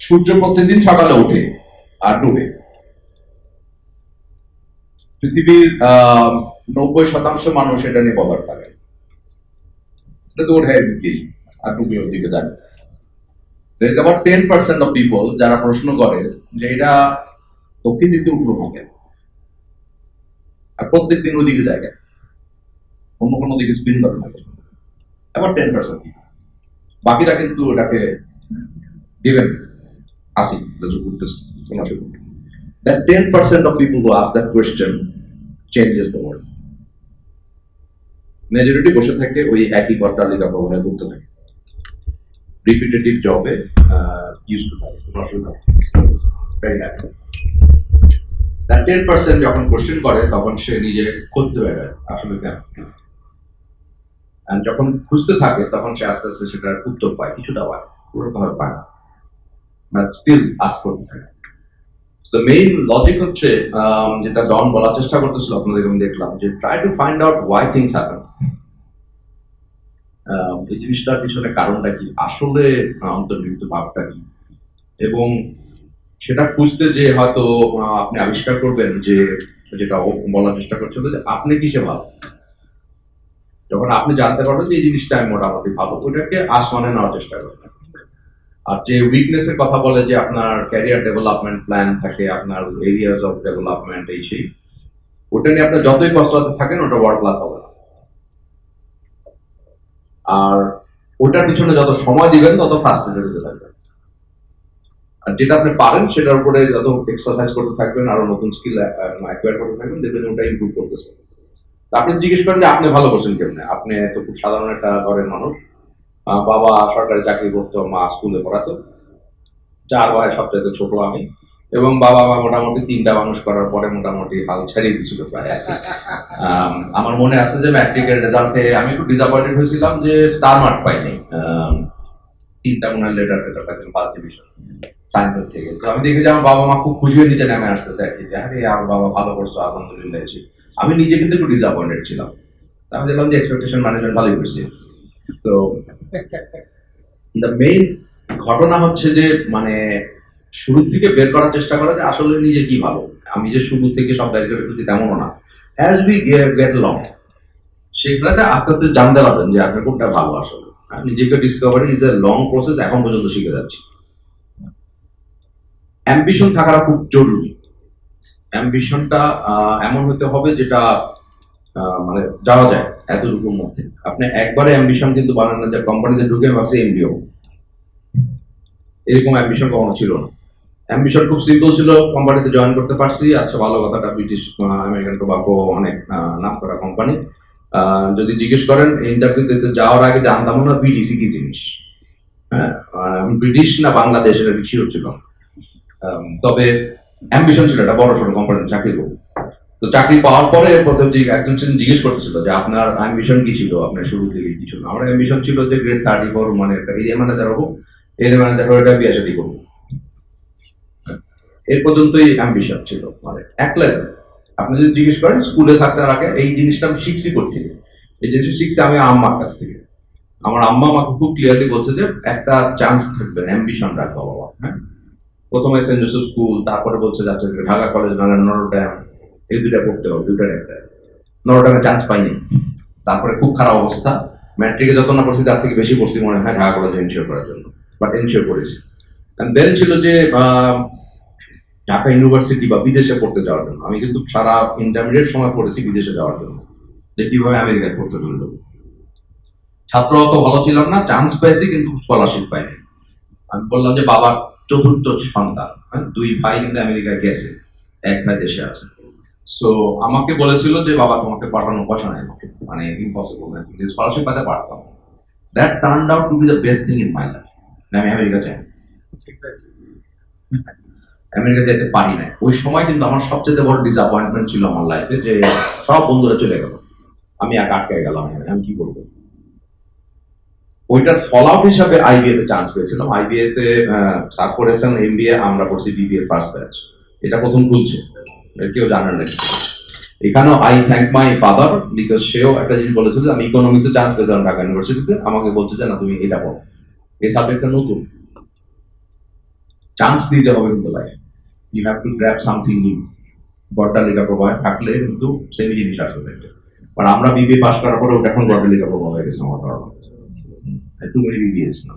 সূর্য প্রতিদিন সকালে ওঠে আর ডুবে। পৃথিবীর 90% মানুষ এটা নিয়ে বদার থাকে, এটা তো ওঠে দিকেই আর ডুবে ওর দিকে যায়। There's about 10% of people যারা প্রশ্ন করে যে এটা দক্ষিণ দিকে উঠলো থাকে আর প্রত্যেক দিন ওদিকে যায়, অন্য কোনো দিকে স্পিন করে না। আবার 10% বাকিরা কিন্তু এটাকে given আসি করতেছে। That 10% of people who ask that question changes the world. Majority বসে থাকে ওই একই 𝗍𝗁𝗧 ব্যবহার করতে থাকে, রিপিটেটিভ জবে ইউজ টু থাকে। Very happy. That 10% যখন কোশ্চেন করে তখন সে নিজে খুঁজতে বেরোয় আসলে কেন, যখন খুঁজতে থাকে তখন সে আস্তে আস্তে সেটার উত্তর পায়, কিছুটা পায়, পুরোভাবে পায় না, বাট স্টিল আস্ক করতে থাকে। The main logic হচ্ছে যেটা ডন বলার চেষ্টা করতেছিল আপনাদের, আমি দেখলাম যে try to find out why things happen. এই জিনিসটার পিছনে কারণটা কি, আসলে অন্তর্নিহিত ভাবটা কি, এবং সেটা খুঁজতে যে হয়তো আপনি আবিষ্কার করবেন যে যেটা বলার চেষ্টা করছিল যে আপনি কিসে ভালো। যখন আপনি জানতে পারবেন যে এই জিনিসটা আমি মোটামুটি ভালো, ওইটাকে আসমানে নেওয়ার চেষ্টা করবেন। আর যে উইকনেসের কথা বলে যে আপনার ক্যারিয়ার ডেভেলপমেন্ট প্ল্যান থাকে, আপনার এরিয়াস অফ ডেভেলপমেন্ট এই সেই, ওটা নিয়ে আপনার যতই কষ্টতে থাকেন ওটা ওয়ার্ল্ড ক্লাস হবে না। আর ওটার পিছনে যত সময় দিবেন তত ফ্রাস্ট্রেটেড হতে থাকবেন। আর যেটা আপনি পারেন সেটার উপরে যত এক্সারসাইজ করতে থাকবেন, আরো নতুন স্কিল অ্যাকোয়ার করতে থাকবেন, দেখবেন ওটা ইমপ্রুভ করতেছে। আপনি জিজ্ঞেস করেন যে আপনি ভালো করছেন কেমনে, আপনি তো খুব সাধারণ একটা ঘরের মানুষ, বাবা সরকারি চাকরি করতো, মা স্কুলে পড়াতো, 4 ভাইয়ের সবচাইতে ছোট আমি, এবং বাবা মা মোটামুটি 3টা মানুষ করার পরে মোটামুটি হাল ছেড়ে দিয়েছিল প্রায়। আমার মনে আছে যে ম্যাট্রিকের রেজাল্টে আমি একটু ডিসঅ্যাপয়েন্টেড হয়েছিলাম যে স্টার মার্ক পাইনি, 3টা মনে হয় লেটার পাইছিলাম ফার্স্ট ডিভিশন সায়েন্সের থেকে। তো আমি দেখি যে আমার বাবা মা খুব খুশি হয়ে নিচে নেমে আসতেছে আর কি, যে আরে আমার বাবা ভালো করছো, আলহামদুলিল্লাহ। আমি নিজে কিন্তু একটু ডিসঅ্যাপয়েন্টেড ছিলাম। আমি দেখলাম যে এক্সপেকটেশন ম্যানেজমেন্ট ভালোই করছি। তো দ্য মেইন ঘটনা হচ্ছে যে মানে শুরু থেকে বের করার চেষ্টা করা যে আসলে নিজে কি ভালো। আমি যে শুরু থেকে সব দায়িত্ব রেখেছি তেমনও না। অ্যাজ উই গেট লং সেগুলোতে আস্তে আস্তে জানতে পারবেন যে আপনার কোনটা ভালো। আসলে নিজেকে Discovery is a long process, এখন পর্যন্ত শিখে যাচ্ছি। অ্যাম্বিশন থাকাটা খুব জরুরি। অ্যাম্বিশনটা এমন হতে হবে যেটা মানে যাওয়া যায় এতটুকুর মধ্যে। আপনি একবারে অ্যাম্বিশন কিন্তু বানান না যে কোম্পানিতে ঢুকে ভাবছি এমবিও, এরকম অ্যাম্বিশন কখনো ছিল না। অ্যাম্বিশন খুব সিম্পল ছিল, কোম্পানিতে জয়েন করতে পারছি, আচ্ছা ভালো কথাটা, ব্রিটিশ আমেরিকান টোবাকো অনেক নাম করা কোম্পানি। যদি জিজ্ঞেস করেন ইন্টারভিউ দিতে যাওয়ার আগে জানতাম না বিডিসি কি জিনিস। হ্যাঁ, ব্রিটিশ না বাংলাদেশ এটা শিওর ছিল, তবে অ্যাম্বিশন ছিল একটা বড় সড়ো কোম্পানিতে চাকরি করবো। তো চাকরি পাওয়ার পরে প্রথম একজন জিজ্ঞেস করতেছিল যে আপনার অ্যাম্বিশন কি ছিল, আপনার শুরু থেকে কি ছিল। আমার অ্যাম্বিশন ছিল যে গ্রেড 34 মানে একটা এরিয়া ম্যানেজার হবো, এরিয়া ম্যানেজার হয়ে এটা বিয়ে শাদী করবো। এর পর্যন্তই অ্যাম্বিশন ছিল, মানে এক লেভেল। আপনি যদি জিজ্ঞেস করেন স্কুলে থাকতে আগে এই জিনিসটা আমি শিখছি করছি, এই জিনিসটা শিখছি আমি আম্মার কাছ থেকে। আমার আম্মা আমাকে খুব ক্লিয়ারলি বলছে যে একটা চান্স থাকবে, অ্যাম্বিশন রাখবো বাবা। হ্যাঁ, প্রথমে সেন্ট জোসেফ স্কুল, তারপরে বলছে যাচ্ছে ঢাকা কলেজ মানে নরড্যাম, এই দুইটা পড়তে হবে, দুইটার একটা। নরড্যামে চান্স পাইনি, তারপরে খুব খারাপ অবস্থা, ম্যাট্রিকে যত না পড়ছি তার থেকে বেশি পড়ছি মনে হয় ঢাকা কলেজে এনশিওর করার জন্য, বাট এনশিওর করেছি। দেন ছিল যে ঢাকা ইউনিভার্সিটি বা বিদেশে পড়তে যাওয়ার জন্য। আমি কিন্তু সারা ইন্টারমিডিয়েট সময় পড়েছি বিদেশে যাওয়ার জন্য, যে কিভাবে আমেরিকায় পড়তে চললো। ছাত্র অত ভালো ছিলাম না, চান্স পেয়েছি কিন্তু স্কলারশিপ পাইনি। আমি বললাম যে বাবার 4র্থ সন্তান, 2 ভাই কিন্তু আমেরিকায় গেছে, 1 ভাই দেশে আছে। সো আমাকে বলেছিল যে বাবা তোমাকে পাঠানো পয়সা নাই, মানে ইম্পসিবল, স্কলারশিপ পাইতে পারতাম। That turned out to B the best thing in my life. আমি আমেরিকা চাই, আমেরিকা যেতে পারি না। ওই সময় কিন্তু আমার সবচেয়ে বড় ডিসঅ্যাপয়েন্টমেন্ট ছিল আমার লাইফে, যে সব বন্ধুরা চলে গেল, আমি একা আটকে গেলাম, আমি কি করবো। ওইটার ফল আউট হিসাবে আইবিএ তে চান্স পেয়েছিলাম। আইবিএ তে স্যার করেছেন এমবিএ, আমরা করছি বিবিএ ফার্স্ট ব্যাচ, এটা প্রথম খুলছে, কেউ জানেন না। এখানেও I thank my father, because সেও একটা জিনিস বলেছিল, আমি ইকোনমিক্সে চান্স পেয়েছিলাম ঢাকা ইউনিভার্সিটিতে, আমাকে বলছে যে না তুমি এটা পড়ো, এই সাবজেক্টটা নতুন। চান্স দিতে হবে কিন্তু life, you have to grab something new. গড্ডালিকা প্রবাহ থাকলে কিন্তু সেমি জিনিস আসবে। বাট আমরা বিবিএ পাস করার পরে ওটা এখন গড্ডালিকা প্রবাহ হয়ে গেছে আমার ধারণা, টু মেনি বিবিএস না।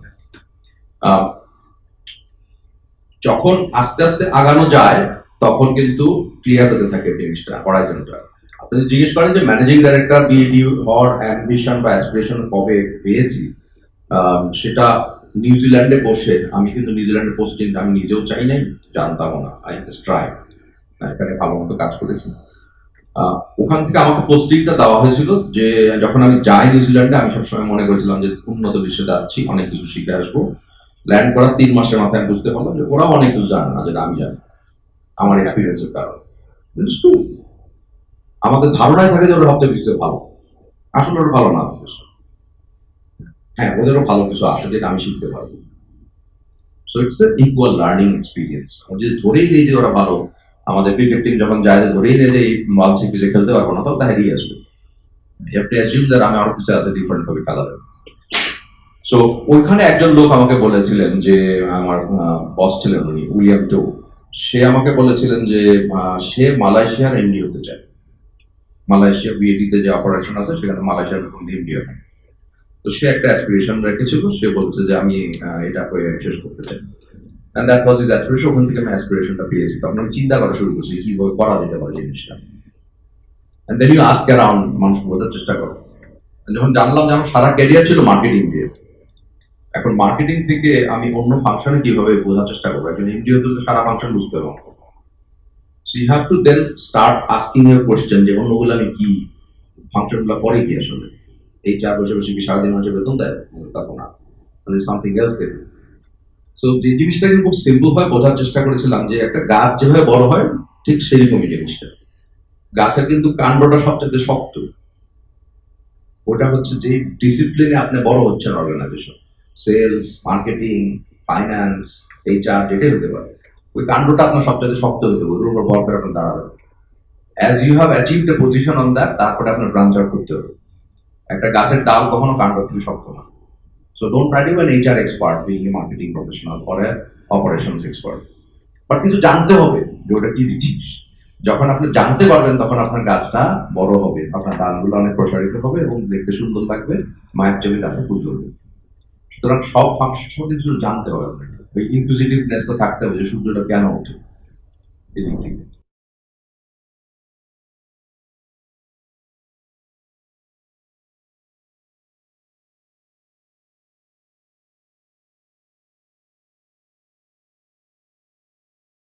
যখন আস্তে আস্তে আগানো যায় তখন কিন্তু ক্লিয়ার হতে থাকে জিনিসটা, হরাইজনটা। আপনি জিজ্ঞেস করেন যে ম্যানেজিং ডাইরেক্টর বিএডি হওয়ার অ্যাম্বিশন বা অ্যাসপিরেশন কবে পেয়েছি, সেটা নিউজিল্যান্ডে বসে। আমি কিন্তু নিউজিল্যান্ডে পোস্টিং আমি নিজেও চাই নাই, জানতামও না। আই জাস্ট ট্রাই, এখানে ভালো মতো কাজ করেছি। ওখান থেকে আমাকে পোস্টিংটা দেওয়া হয়েছিল যে যখন আমি যাই নিউজিল্যান্ডে, আমি সবসময় মনে করেছিলাম যে উন্নত বিশ্বে যাচ্ছি, অনেক কিছু শিখে আসবো। ল্যান্ড করার 3 মাসের মাথায় আমি বুঝতে পারলাম যে ওরাও অনেক কিছু জানে না যেটা আমি জানি, আমার এক্সপিরিয়েন্সের কারণে। আমাদের ধারণায় থাকে যে ওরা সবচেয়ে কিছু ভালো, আসলে ওরা ভালো না। হ্যাঁ, ওদেরও ভালো কিছু আছে যেটা আমি শিখতে পারবো। So it's a equal learning experience. যদি ধরেই নেই যে ওরা ভালো, আমাদের ক্রিকেট টিম যখন যায় ধরেই নেই যে এই 𝗚𝗏 পিচে খেলতে পারবো না, তখন হারিয়ে আসবে। You have to assume that আমি আরো কিছু আছে ডিফারেন্ট ভাবে খেলা যাবে। সো ওইখানে একজন লোক আমাকে বলেছিলেন যে, আমার বস ছিলেন উনি, উইলিয়াম টো। সে আমাকে বলেছিলেন যে সে মালয়েশিয়ার এমডি হতে চায়। মালয়েশিয়া বিএডিতে যে অপারেশন আছে সেখানে মালয়েশিয়ার এমডি হবে। তো সে একটা অ্যাসপিরেশন রেখেছিল, সে বলছে যে আমি এটা করে শেষ করতে চাই। And that was his aspiration. ওখান থেকে আমি অ্যাসপিরেশনটা পেয়েছি। তখন আমি চিন্তা করা শুরু করছি কিভাবে করা যেতে পারে জিনিসটা। And then you ask around, মানুষকে বোঝার চেষ্টা করো। যখন জানলাম যে আমার সারা ক্যারিয়ার ছিল মার্কেটিং দিয়ে, এখন মার্কেটিং থেকে আমি অন্য ফাংশনে কিভাবে বোঝার চেষ্টা করবো, একজন এমডি হতে তো সারা ফাংশন বুঝতে পারবো। So you have to then start asking your question যে অন্যগুলো আমি কি ফাংশনগুলো পরে কি আসলে, এই 4 বছর বসে কি সারাদিন মানুষের বেতন দেয়, তখন না, সামথিং এলস দেবে। সো যে জিনিসটাকে খুব সিম্পল ভাবে বোঝার চেষ্টা করেছিলাম যে একটা গাছ যেভাবে বড় হয় ঠিক সেরকমই জিনিসটা। গাছের কিন্তু কাণ্ডটা সবচেয়ে শক্ত, ওটা হচ্ছে যে ডিসিপ্লিনে আপনি বড় হচ্ছেন organisation, sales, marketing, finance, HR, যেটাই হতে পারে, ওই কাণ্ডটা আপনার সবচেয়ে শক্ত হতে হবে, ওর উপর বল করে আপনার দাঁড়াবে। As you have achieved a position on that, তারপরে আপনার ব্রাঞ্চ আউট করতে হবে। একটা গাছের ডাল কখনো কাণ্ড থেকে শক্ত না। So don't try to be an HR expert, being a marketing professional or a operations expert. But কিছু জানতে হবে যে ওটা কি জিনিস। যখন আপনি জানতে পারবেন তখন আপনার গাছটা বড় হবে, আপনার ডালগুলো অনেক প্রসারিত হবে এবং দেখতে সুন্দর লাগবে, মায়ের জমি গাছে ফুল ধরবে। সুতরাং সব ফাংশন সম্বন্ধে কিছু জানতে হবে আপনাকে। ওই ইনক্লুসিভনেস তো থাকতে হবে যে সূর্যটা কেন ওঠে, এদিক থেকে।